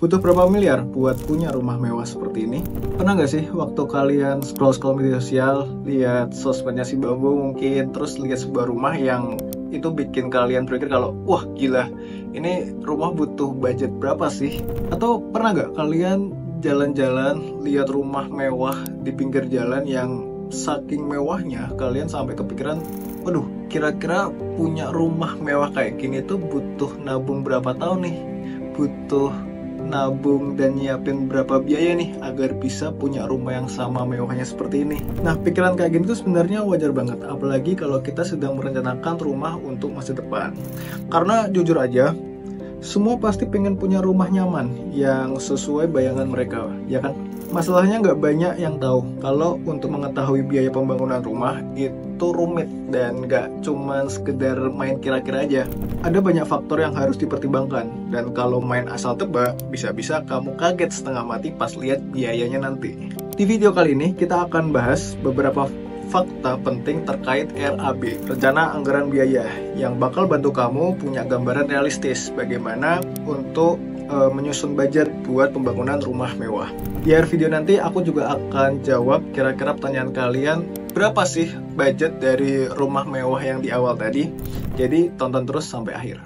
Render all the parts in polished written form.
Butuh berapa miliar buat punya rumah mewah seperti ini? Pernah nggak sih waktu kalian scroll-scroll media sosial, lihat sosmednya si Bambu mungkin, terus lihat sebuah rumah yang itu bikin kalian berpikir kalau, wah gila, ini rumah butuh budget berapa sih? Atau pernah nggak kalian jalan-jalan, lihat rumah mewah di pinggir jalan yang saking mewahnya, kalian sampai kepikiran, waduh, kira-kira punya rumah mewah kayak gini tuh butuh nabung berapa tahun nih? Butuh nabung dan nyiapin berapa biaya nih agar bisa punya rumah yang sama mewahnya seperti ini. Nah, pikiran kayak gini tuh sebenarnya wajar banget, apalagi kalau kita sedang merencanakan rumah untuk masa depan. Karena jujur aja, semua pasti pengen punya rumah nyaman yang sesuai bayangan mereka, ya kan? Masalahnya nggak banyak yang tahu kalau untuk mengetahui biaya pembangunan rumah itu rumit dan nggak cuma sekedar main kira-kira aja. Ada banyak faktor yang harus dipertimbangkan, dan kalau main asal tebak, bisa-bisa kamu kaget setengah mati pas lihat biayanya nanti. Di video kali ini kita akan bahas beberapa fakta penting terkait RAB, rencana anggaran biaya, yang bakal bantu kamu punya gambaran realistis bagaimana untuk menyusun budget buat pembangunan rumah mewah. Di akhir video nanti aku juga akan jawab kira-kira pertanyaan kalian, berapa sih budget dari rumah mewah yang di awal tadi. Jadi tonton terus sampai akhir.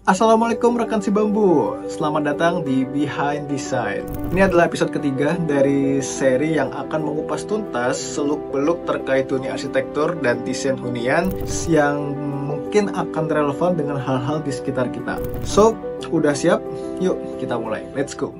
Assalamualaikum rekan si Bambu, selamat datang di Behind Design. Ini adalah episode ketiga dari seri yang akan mengupas tuntas seluk-beluk terkait dunia arsitektur dan desain hunian yang mungkin akan relevan dengan hal-hal di sekitar kita. So, udah siap? Yuk kita mulai, let's go.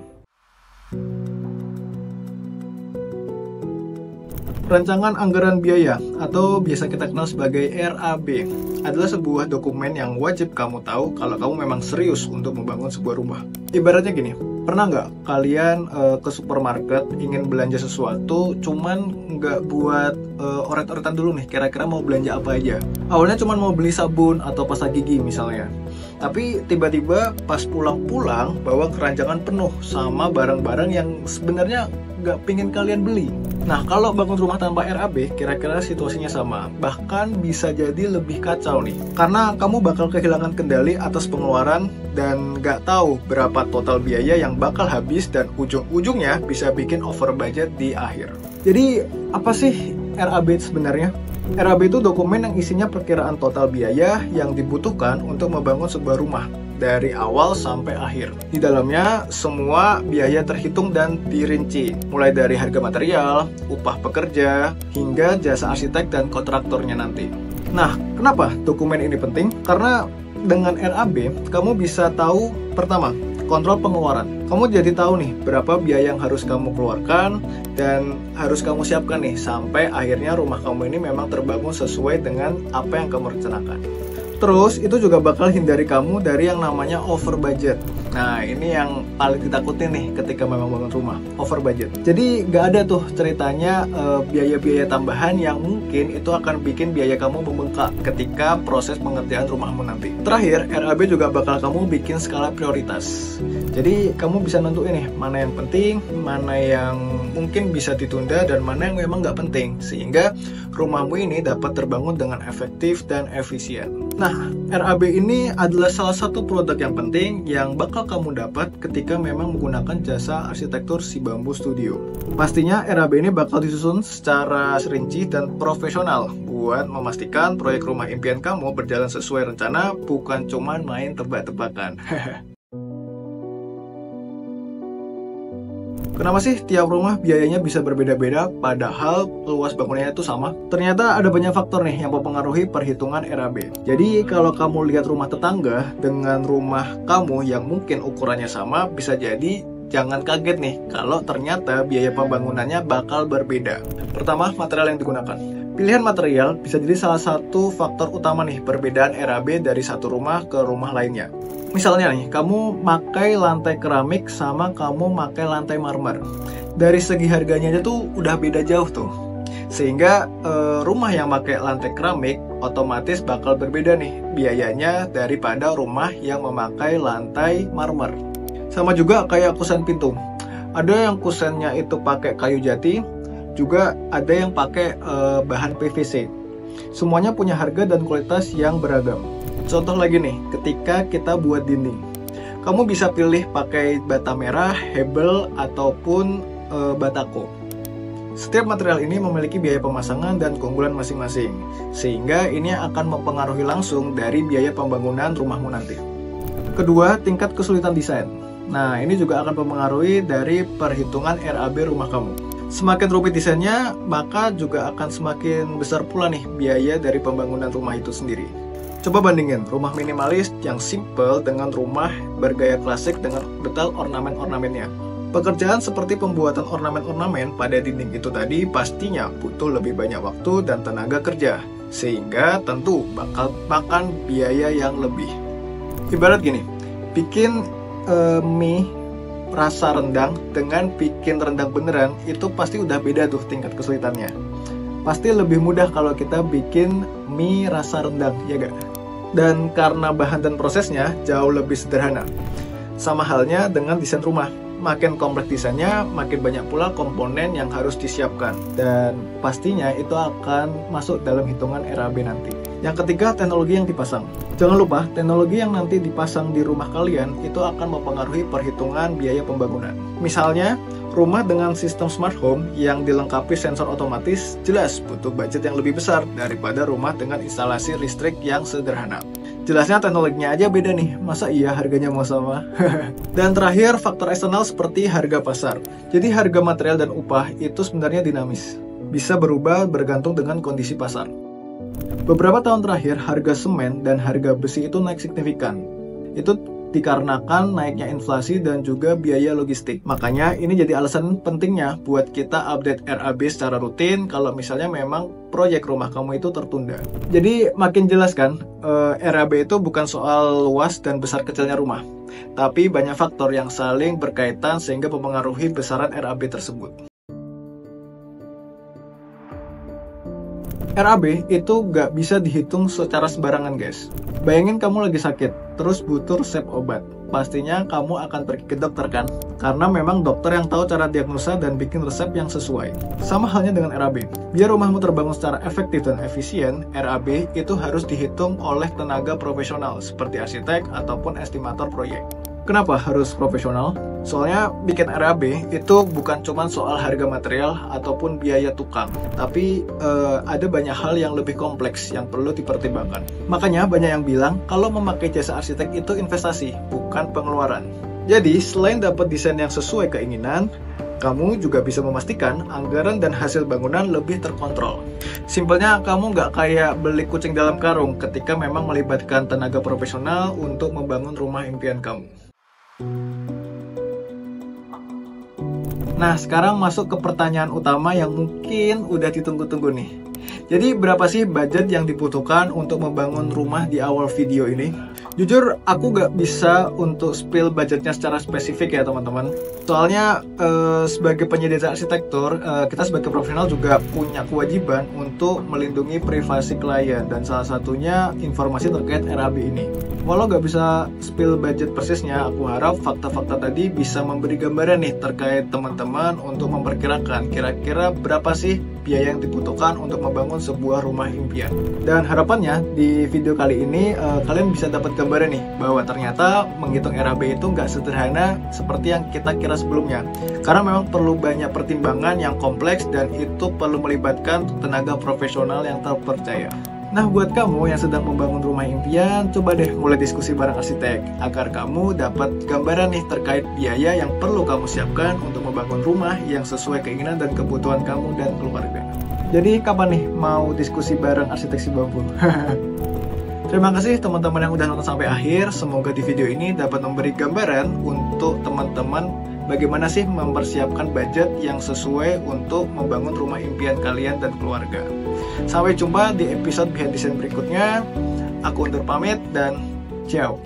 Rancangan Anggaran Biaya atau biasa kita kenal sebagai RAB adalah sebuah dokumen yang wajib kamu tahu kalau kamu memang serius untuk membangun sebuah rumah. Ibaratnya gini, pernah nggak kalian ke supermarket ingin belanja sesuatu cuman nggak buat oret-oretan dulu nih, kira-kira mau belanja apa aja? Awalnya cuman mau beli sabun atau pasta gigi misalnya. Tapi tiba-tiba pas pulang-pulang bawa keranjang penuh sama barang-barang yang sebenarnya nggak pingin kalian beli. Nah, kalau bangun rumah tanpa RAB, kira-kira situasinya sama. Bahkan bisa jadi lebih kacau nih. Karena kamu bakal kehilangan kendali atas pengeluaran dan nggak tahu berapa total biaya yang bakal habis dan ujung-ujungnya bisa bikin over budget di akhir. Jadi, apa sih RAB sebenarnya? RAB itu dokumen yang isinya perkiraan total biaya yang dibutuhkan untuk membangun sebuah rumah dari awal sampai akhir. Di dalamnya semua biaya terhitung dan dirinci, mulai dari harga material, upah pekerja, hingga jasa arsitek dan kontraktornya nanti. Nah, kenapa dokumen ini penting? Karena dengan RAB, kamu bisa tahu, pertama, kontrol pengeluaran. Kamu jadi tahu nih berapa biaya yang harus kamu keluarkan dan harus kamu siapkan nih sampai akhirnya rumah kamu ini memang terbangun sesuai dengan apa yang kamu rencanakan. Terus itu juga bakal hindari kamu dari yang namanya over budget. Nah, ini yang paling ditakutin nih ketika memang bangun rumah, over budget. Jadi nggak ada tuh ceritanya biaya-biaya tambahan yang mungkin itu akan bikin biaya kamu membengkak ketika proses pengerjaan rumahmu nanti. Terakhir, RAB juga bakal kamu bikin skala prioritas. Jadi kamu bisa nentuin nih mana yang penting, mana yang mungkin bisa ditunda, dan mana yang memang nggak penting, sehingga rumahmu ini dapat terbangun dengan efektif dan efisien. Nah, RAB ini adalah salah satu produk yang penting yang bakal kamu dapat ketika memang menggunakan jasa arsitektur si Bambu Studio. Pastinya RAB ini bakal disusun secara rinci dan profesional buat memastikan proyek rumah impian kamu berjalan sesuai rencana, bukan cuman main tebak-tebakan. Kenapa sih tiap rumah biayanya bisa berbeda-beda padahal luas bangunannya itu sama? Ternyata ada banyak faktor nih yang mempengaruhi perhitungan RAB. Jadi kalau kamu lihat rumah tetangga dengan rumah kamu yang mungkin ukurannya sama, bisa jadi jangan kaget nih kalau ternyata biaya pembangunannya bakal berbeda. Pertama, material yang digunakan. Pilihan material bisa jadi salah satu faktor utama nih perbedaan RAB dari satu rumah ke rumah lainnya. Misalnya nih, kamu pakai lantai keramik sama kamu pakai lantai marmer. Dari segi harganya aja tuh udah beda jauh tuh. Sehingga rumah yang pakai lantai keramik otomatis bakal berbeda nih biayanya daripada rumah yang memakai lantai marmer. Sama juga kayak kusen pintu. Ada yang kusennya itu pakai kayu jati, juga ada yang pakai bahan PVC. Semuanya punya harga dan kualitas yang beragam. Contoh lagi nih, ketika kita buat dinding, kamu bisa pilih pakai bata merah, hebel, ataupun batako. Setiap material ini memiliki biaya pemasangan dan keunggulan masing-masing, sehingga ini akan mempengaruhi langsung dari biaya pembangunan rumahmu nanti. Kedua, tingkat kesulitan desain. Nah, ini juga akan mempengaruhi dari perhitungan RAB rumah kamu. Semakin rumit desainnya, maka juga akan semakin besar pula nih biaya dari pembangunan rumah itu sendiri. Coba bandingin rumah minimalis yang simple dengan rumah bergaya klasik dengan detail ornamen-ornamennya. Pekerjaan seperti pembuatan ornamen-ornamen pada dinding itu tadi pastinya butuh lebih banyak waktu dan tenaga kerja, sehingga tentu bakal makan biaya yang lebih. Ibarat gini, bikin mie rasa rendang dengan bikin rendang beneran itu pasti udah beda tuh tingkat kesulitannya. Pasti lebih mudah kalau kita bikin mie rasa rendang, ya gak? Dan karena bahan dan prosesnya jauh lebih sederhana. Sama halnya dengan desain rumah. Makin kompleks desainnya, makin banyak pula komponen yang harus disiapkan. Dan pastinya itu akan masuk dalam hitungan RAB nanti. Yang ketiga, teknologi yang dipasang. Jangan lupa, teknologi yang nanti dipasang di rumah kalian itu akan mempengaruhi perhitungan biaya pembangunan. Misalnya, rumah dengan sistem smart home yang dilengkapi sensor otomatis jelas butuh budget yang lebih besar daripada rumah dengan instalasi listrik yang sederhana. Jelasnya teknologinya aja beda nih, masa iya harganya mau sama? Dan terakhir, faktor eksternal seperti harga pasar. Jadi harga material dan upah itu sebenarnya dinamis. Bisa berubah bergantung dengan kondisi pasar. Beberapa tahun terakhir, harga semen dan harga besi itu naik signifikan. Itu dikarenakan naiknya inflasi dan juga biaya logistik. Makanya ini jadi alasan pentingnya buat kita update RAB secara rutin kalau misalnya memang proyek rumah kamu itu tertunda. Jadi makin jelas kan, RAB itu bukan soal luas dan besar kecilnya rumah, tapi banyak faktor yang saling berkaitan sehingga mempengaruhi besaran RAB tersebut. RAB itu nggak bisa dihitung secara sembarangan guys. Bayangin kamu lagi sakit, terus butuh resep obat. Pastinya kamu akan pergi ke dokter kan? Karena memang dokter yang tahu cara diagnosa dan bikin resep yang sesuai. Sama halnya dengan RAB. Biar rumahmu terbangun secara efektif dan efisien, RAB itu harus dihitung oleh tenaga profesional seperti arsitek ataupun estimator proyek. Kenapa harus profesional? Soalnya bikin RAB itu bukan cuma soal harga material ataupun biaya tukang, tapi ada banyak hal yang lebih kompleks yang perlu dipertimbangkan. Makanya banyak yang bilang kalau memakai jasa arsitek itu investasi, bukan pengeluaran. Jadi selain dapat desain yang sesuai keinginan, kamu juga bisa memastikan anggaran dan hasil bangunan lebih terkontrol. Simpelnya, kamu nggak kayak beli kucing dalam karung ketika memang melibatkan tenaga profesional untuk membangun rumah impian kamu. Nah, sekarang masuk ke pertanyaan utama yang mungkin udah ditunggu-tunggu nih. Jadi, berapa sih budget yang dibutuhkan untuk membangun rumah di awal video ini? Jujur, aku gak bisa untuk spill budgetnya secara spesifik ya teman-teman. Soalnya, sebagai penyedia arsitektur, kita sebagai profesional juga punya kewajiban untuk melindungi privasi klien. Dan salah satunya informasi terkait RAB ini. Walau gak bisa spill budget persisnya, aku harap fakta-fakta tadi bisa memberi gambaran nih terkait teman-teman untuk memperkirakan kira-kira berapa sih biaya yang dibutuhkan untuk membangun sebuah rumah impian. Dan harapannya di video kali ini kalian bisa dapat gambaran nih bahwa ternyata menghitung RAB itu nggak sederhana seperti yang kita kira sebelumnya. Karena memang perlu banyak pertimbangan yang kompleks dan itu perlu melibatkan tenaga profesional yang terpercaya. Nah, buat kamu yang sedang membangun rumah impian, coba deh mulai diskusi bareng arsitek agar kamu dapat gambaran nih terkait biaya yang perlu kamu siapkan untuk membangun rumah yang sesuai keinginan dan kebutuhan kamu dan keluarga. Jadi, kapan nih mau diskusi bareng arsitek si bambu? Terima kasih teman-teman yang udah nonton sampai akhir. Semoga di video ini dapat memberi gambaran untuk teman-teman bagaimana sih mempersiapkan budget yang sesuai untuk membangun rumah impian kalian dan keluarga. Sampai jumpa di episode Behind the Scene berikutnya. Aku undur pamit dan ciao.